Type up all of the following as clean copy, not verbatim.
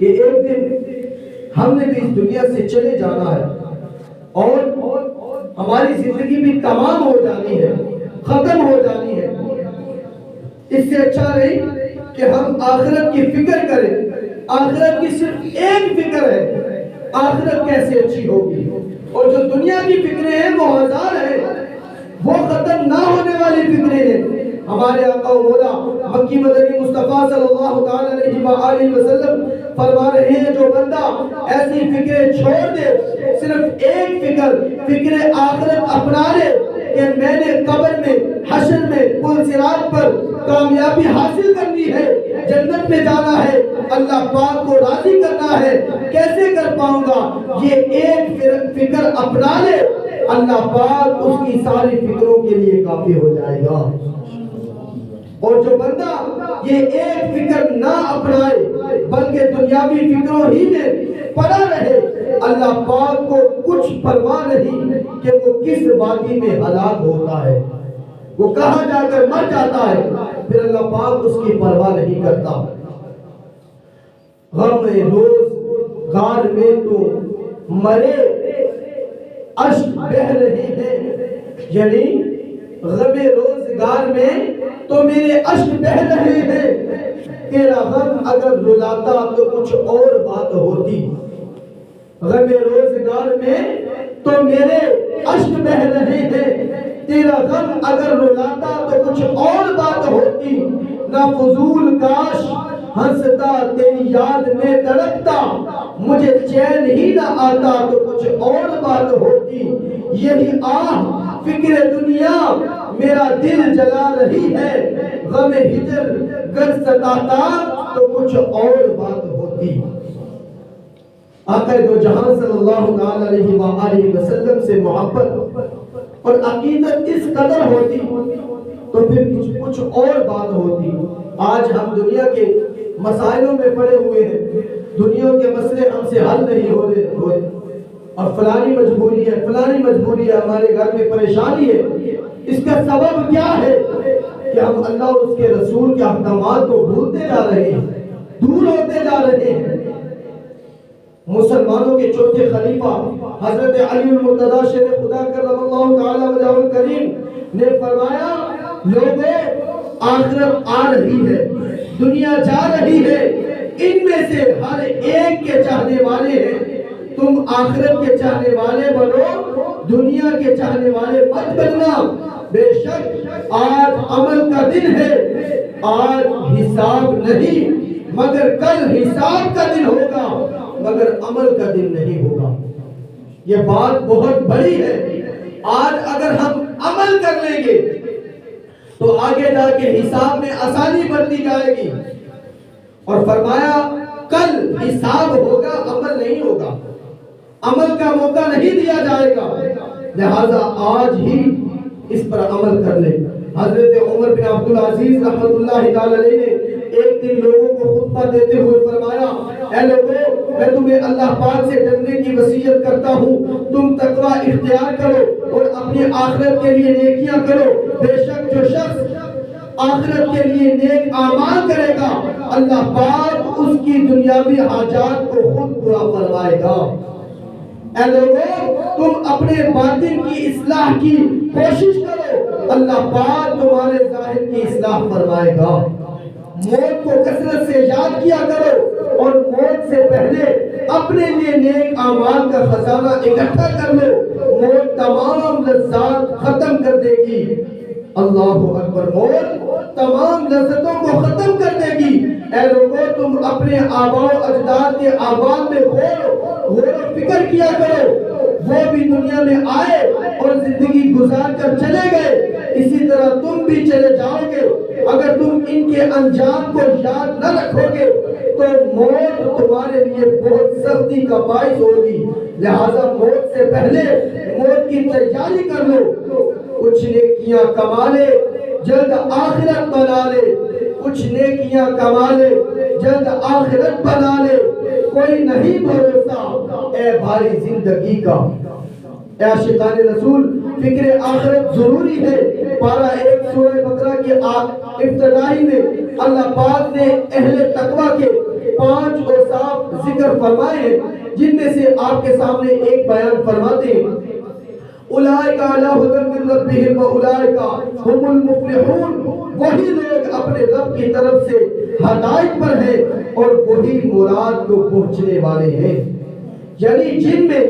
کہ ایک دن ہم نے بھی اس دنیا سے چلے جانا ہے اور ہماری زندگی بھی تمام ہو جانی ہے، ختم ہو جانی ہے۔ اس سے اچھا نہیں کہ ہم آخرت کی فکر کریں۔ آخرت کی صرف ایک فکر ہے، آخرت کیسے اچھی ہوگی، اور جو دنیا کی فکریں ہیں وہ ہزار ہیں، وہ ختم نہ ہونے والی فکریں ہیں۔ ہمارے آقا و مولا مکی مدنی مصطفیٰ صلی اللہ تعالی علیہ وآلہ وسلم فرما رہے ہیں جو بندہ ایسی فکریں چھوڑ دے، صرف ایک فکر آخرت اپنا لے کہ میں نے قبر میں، حشر میں، پل صراط پر کامیابی حاصل کرنی ہے، جنت میں جانا ہے، اللہ پاک کو راضی کرنا ہے، کیسے کر پاؤں گا؟ یہ ایک فکر اپنا لے، اللہ پاک اس کی ساری فکروں کے لیے کافی ہو جائے گا۔ اور جو بندہ یہ ایک فکر نہ اپنائے بلکہ دنیاوی فکروں ہی میں پڑا رہے، اللہ پاک کو کچھ پرواہ نہیں کہ وہ کس وادی میں ہلاک ہوتا ہے، وہ کہاں جا کر مر جاتا ہے، پھر اللہ پاک اس کی پرواہ نہیں کرتا۔ غم روزگار میں تو مرے اشک بہ رہے ہیں، یعنی غم روزگار میں تو میرے اشک بہ رہے ہیں، تیرا غم اگر رلاتا تو کچھ اور بات ہوتی۔ غم روزگار میں تو میرے اشک بہ رہے ہیں، تیرا غم اگر رلاتا تو کچھ اور بات ہوتی۔ نہ فضول کاش ہنستا تیری یاد میں تڑپتا، مجھے چین ہی نہ آتا تو کچھ اور بات ہوتی۔ یہی آہ فکر دنیا میرا دل جلا رہی ہے، غم ہجر گر ستاتا تو کچھ اور بات ہوتی۔ آقا دو جہاں صلی اللہ علیہ وآلہ وسلم سے محبت اور عقیدت اس قدر ہوتی تو پھر کچھ اور بات ہوتی۔ آج ہم دنیا کے مسائلوں میں پڑے ہوئے ہیں، دنیا کے مسئلے ہم سے حل نہیں ہو رہے، اور فلانی مجبوری ہے، ہمارے گھر میں پریشانی ہے۔ اس کا سبب کیا ہے کہ ہم اللہ اور اس کے رسول کے احکامات کو بھولتے جا رہے ہیں، دور ہوتے جا رہے ہیں۔ مسلمانوں کے چوتھے خلیفہ حضرت علی المرتضی شیر خدا کرم اللہ تعالی وجہہ الکریم نے فرمایا، لوگوں آخرت آ رہی ہے، دنیا جا رہی ہے، ان میں سے ہر ایک کے چاہنے والے ہیں، تم آخرت کے چاہنے والے بنو، دنیا کے چاہنے والے مت بننا۔ بے شک آج عمل کا دن ہے، آج حساب نہیں، مگر کل حساب کا دن ہوگا، مگر عمل کا دن نہیں ہوگا۔ یہ بات بہت بڑی ہے۔ آج اگر ہم عمل کر لیں گے تو آگے جا کے حساب میں آسانی بڑھتی جائے گی، اور فرمایا کل حساب ہوگا، عمل نہیں ہوگا، عمل کا موقع نہیں دیا جائے گا، لہذا آج ہی اس پر عمل کر لیں۔ حضرت عمر بن عبدالعزیز رحمۃ اللہ تعالی علیہ نے ایک دن لوگوں کو خطبہ دیتے ہوئے فرمایا، اے لوگوں، میں تمہیں اللہ پاک سے ڈرنے کی وصیت کرتا ہوں، تم تقوی اختیار کرو اور اپنی آخرت کے لیے نیکیاں کرو۔ بے شک جو شخص آخرت کے لیے نیک اعمال کرے گا، اللہ پاک اس کی دنیاوی حاجات کو خود پورا فرمائے گا۔ اے لوگوں، تم اپنے باطن کی اصلاح کی کوشش کرو، اللہ پاک تمہارے ظاہر کی اصلاح فرمائے گا۔ موت کو کثرت سے یاد کیا کرو، اور موت سے پہلے اپنے لیے نیک اعمال کا خزانہ اکٹھا کر لو، موت تمام لذات ختم کر دے گی۔ اللہ اکبر، موت تمام لذتوں کو ختم کر دے گی۔ اے لوگوں، تم اپنے آباء و اجداد کے اعمال میں غور و فکر کیا کرو، وہ بھی دنیا میں آئے اور زندگی گزار کر چلے گئے، اسی طرح تم بھی چلے جاؤ گے۔ اگر تم ان کے انجام کو یاد نہ رکھو گے تو موت تمہارے لیے بہت سختی کا باعث ہوگی، لہذا موت سے پہلے موت کی تیاری کر لو۔ کچھ نیکیاں کما لے، جلد آخرت بنا لے، کچھ نیکیاں کما لے، جلد آخرت بنا لے، کوئی نہیں بھروسہ اے بھائی زندگی کا۔ اے عاشقان رسول، فکر آخرت ضروری ہے۔ پارہ 1 سورہ بقرہ کی ابتدائی میں اللہ پاک نے اہل تقوی کے 5 اوصاف ذکر فرمائے ہیں، جن میں سے آپ کے سامنے ایک بیان فرماتے ہیں۔ اولئک علی ھدی من ربہم واولئک ھم المفلحون، وہی لوگ اپنے رب کی طرف سے ہدایت پر ہیں اور وہی مراد کو پہنچنے والے ہیں۔ یعنی جن میں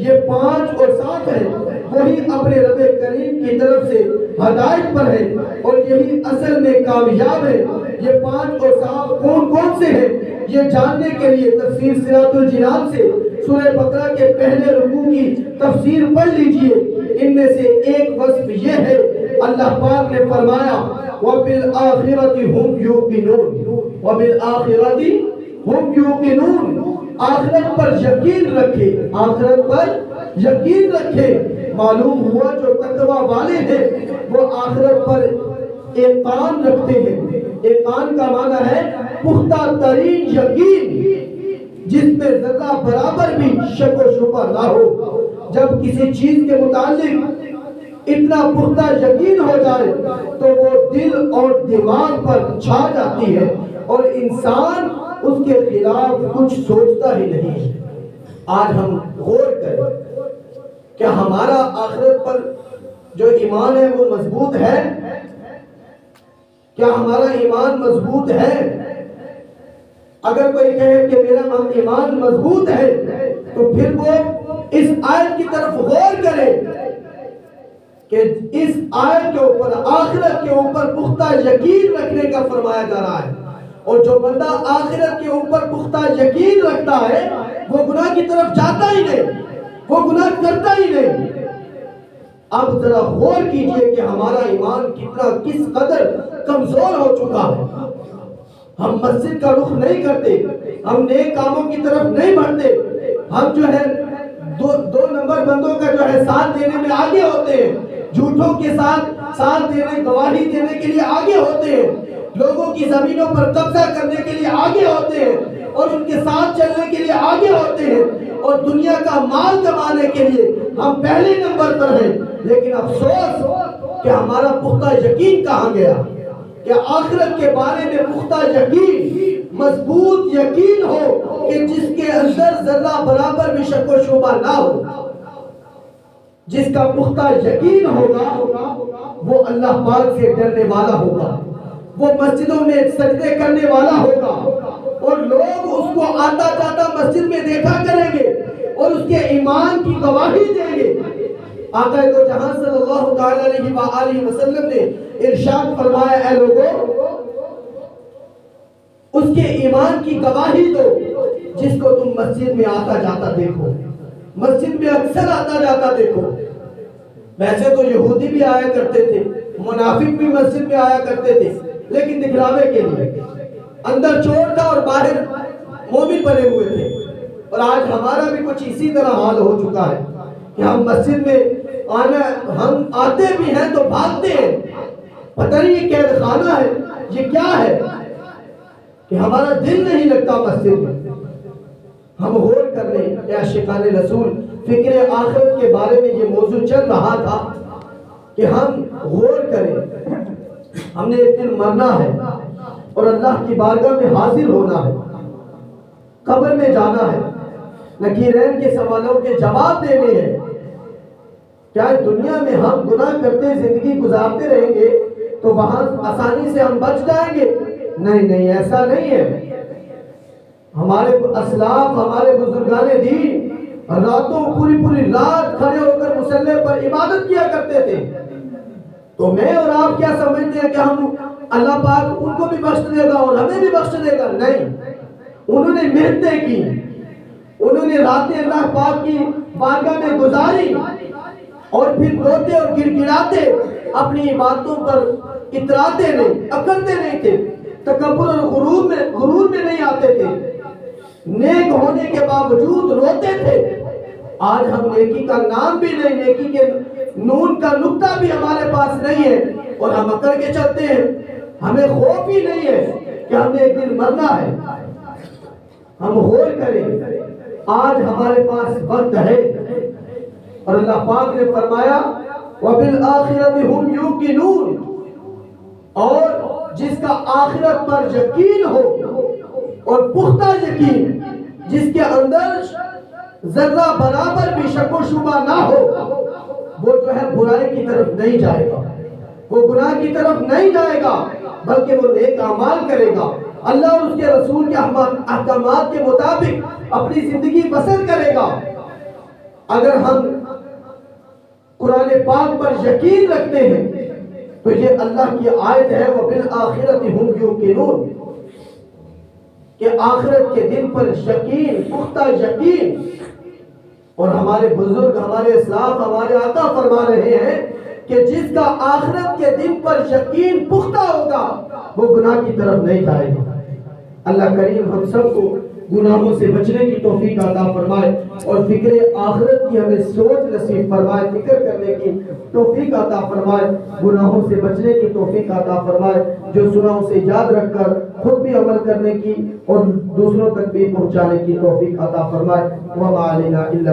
یہ 5 اوصاف ہیں وہی اپنے رب کریم کی طرف سے ہدایت پر ہے اور یہی اصل میں کامیاب ہے۔ یہ 5 اوصاف کون کون سے ہیں یہ جاننے کے لیے تفسیر صراط الجنان سے سورہ بقرہ کے پہلے رکوع کی تفسیر پڑھ لیجئے۔ ان میں سے ایک وصف یہ ہے، اللہ پاک نے فرمایا وَبِالْآخِرَةِ هُمْ يُوقِنُونَ، وَبِالْآخِرَةِ هُمْ يُوقِنُونَ، آخرت پر یقین رکھے، آخرت پر یقین رکھے۔ معلوم ہوا جو تقوی والے ہیں وہ آخرت پر ایقان رکھتے ہیں۔ ایقان کا معنی ہے پختہ ترین یقین، جس میں ذرہ برابر بھی شک و شبہ نہ ہو۔ جب کسی چیز کے متعلق اتنا پختہ یقین ہو جائے تو وہ دل اور دماغ پر چھا جاتی ہے اور انسان اس کے خلاف کچھ سوچتا ہی نہیں ہے۔ آج ہم غور کریں، کیا ہمارا آخرت پر جو ایمان ہے وہ مضبوط ہے؟ کیا ہمارا ایمان مضبوط ہے؟ اگر کوئی کہے کہ میرا ایمان مضبوط ہے تو پھر وہ اس آیت کی طرف غور کرے کہ اس آیت کے اوپر، آخرت کے اوپر پختہ یقین رکھنے کا فرمایا جا رہا ہے، اور جو بندہ آخرت کے اوپر پختہ یقین رکھتا ہے وہ گناہ کی طرف جاتا ہی نہیں، وہ گناہ کرتا ہی نہیں۔ اب ذرا غور کیجئے کہ ہمارا ایمان کتنا، کس قدر کمزور ہو چکا ہے۔ ہم مسجد کا رخ نہیں کرتے، ہم نیک کاموں کی طرف نہیں بڑھتے، ہم جو ہے دو نمبر بندوں کا جو ہے ساتھ دینے میں آگے ہوتے ہیں، جھوٹوں کے ساتھ دینے، گواہی دینے کے لیے آگے ہوتے ہیں، لوگوں کی زمینوں پر قبضہ کرنے کے لیے آگے ہوتے ہیں اور ان کے ساتھ چلنے کے لیے آگے ہوتے ہیں، اور دنیا کا مال کمانے کے لیے ہم پہلے نمبر پر ہیں۔ لیکن افسوس کہ ہمارا پختہ یقین کہاں گیا؟ کہ آخرت کے بارے میں پختہ یقین، مضبوط یقین ہو کہ جس کے اندر ذرہ برابر بھی شک و شبہ نہ ہو۔ جس کا پختہ یقین ہوگا وہ اللہ پاک سے ڈرنے والا ہوگا، وہ مسجدوں میں سجدے کرنے والا ہوگا، اور لوگ اس کو آتا جاتا مسجد میں دیکھا کریں گے اور اس کے ایمان کی گواہی دیں گے۔ آقا دو جہاں صلی اللہ تعالی علیہ وآلہ وسلم نے ارشاد فرمایا، اے لوگوں اس کے ایمان کی گواہی دو جس کو تم مسجد میں آتا جاتا دیکھو، مسجد میں اکثر آتا جاتا دیکھو۔ ویسے تو یہودی بھی آیا کرتے تھے، منافق بھی مسجد میں آیا کرتے تھے، لیکن دکھلاوے کے لیے، اندر چور تھا اور باہر مومن بنے ہوئے تھے۔ اور آج ہمارا بھی کچھ اسی طرح حال ہو چکا ہے کہ ہم مسجد میں ہم آتے بھی ہیں تو بھاگتے ہیں، پتہ نہیں یہ قید خانہ ہے، یہ کیا ہے، کہ ہمارا دل نہیں لگتا مسجد میں۔ ہم غور کر لیں یا عاشقان رسول، فکر آخرت کے بارے میں یہ موضوع چل رہا تھا کہ ہم غور کریں، ہم نے ایک دن مرنا ہے اور اللہ کی بارگاہ میں حاضر ہونا ہے، قبر میں جانا ہے، نکیرین کے سوالوں کے جواب دینے ہیں۔ کیا دنیا میں ہم گناہ کرتے زندگی گزارتے رہیں گے تو وہاں آسانی سے ہم بچ جائیں گے؟ نہیں، ایسا نہیں ہے۔ ہمارے اسلاف، ہمارے بزرگان دین راتوں پوری رات کھڑے ہو کر مصلی پر عبادت کیا کرتے تھے۔ تو میں اور آپ کیا سمجھتے ہیں کہ ہم اللہ پاک ان کو بھی بخش دے گا اور ہمیں بھی بخش دے گا؟ نہیں، انہوں نے محنتیں کی، انہوں نے راتیں اللہ پاک کی بارگاہ میں گزاری، اور پھر روتے اور گڑگڑاتے اپنی عبادتوں پر اتراتے نہیں، اکڑتے نہیں تھے، تکبر اور غرور میں نہیں آتے تھے، نیک ہونے کے باوجود روتے تھے۔ آج ہم نیکی کا نام بھی نہیں، نیکی کے نون کا نقطہ بھی ہمارے پاس نہیں ہے، اور ہم اکڑ کے چلتے ہیں۔ ہمیں خوف ہی نہیں ہے کہ ہم نے ایک دن مرنا ہے۔ ہم غور کریں، آج ہمارے پاس وقت ہے، اور اللہ پاک نے فرمایا وَبِالْآخِرَةِ هُمْ يُوقِنُونَ، اور جس کا آخرت پر یقین ہو اور پختہ یقین جس کے اندر ذرہ برابر بھی شک و شبہ نہ ہو، وہ جو ہے برائی کی طرف نہیں جائے گا، وہ گناہ کی طرف نہیں جائے گا، بلکہ وہ نیک اعمال کرے گا، اللہ اور اس کے رسول کے احکامات کے مطابق اپنی زندگی بسر کرے گا۔ اگر ہم قرآن پاک پر یقین رکھتے ہیں تو یہ اللہ کی آیت ہے وَبِالْآخِرَةِ هُمْ يُوقِنُونَ، کہ آخرت کے دن پر یقین، پختہ یقین۔ اور ہمارے بزرگ، ہمارے اسلاف، ہمارے آقا فرما رہے ہیں کہ جس کا آخرت کے دن پر یقین پختہ ہوگا وہ گناہ کی طرف نہیں جائے گا۔ اللہ کریم ہم سب کو گناہوں سے بچنے کی توفیق عطا فرمائے اور فکر آخرت کی ہمیں سوچ نصیب فرمائے، فکر کرنے کی توفیق عطا فرمائے، گناہوں سے بچنے کی توفیق عطا فرمائے، جو سنا اسے یاد رکھ کر خود بھی عمل کرنے کی اور دوسروں تک بھی پہنچانے کی توفیق عطا فرمائے۔ وما علینا الا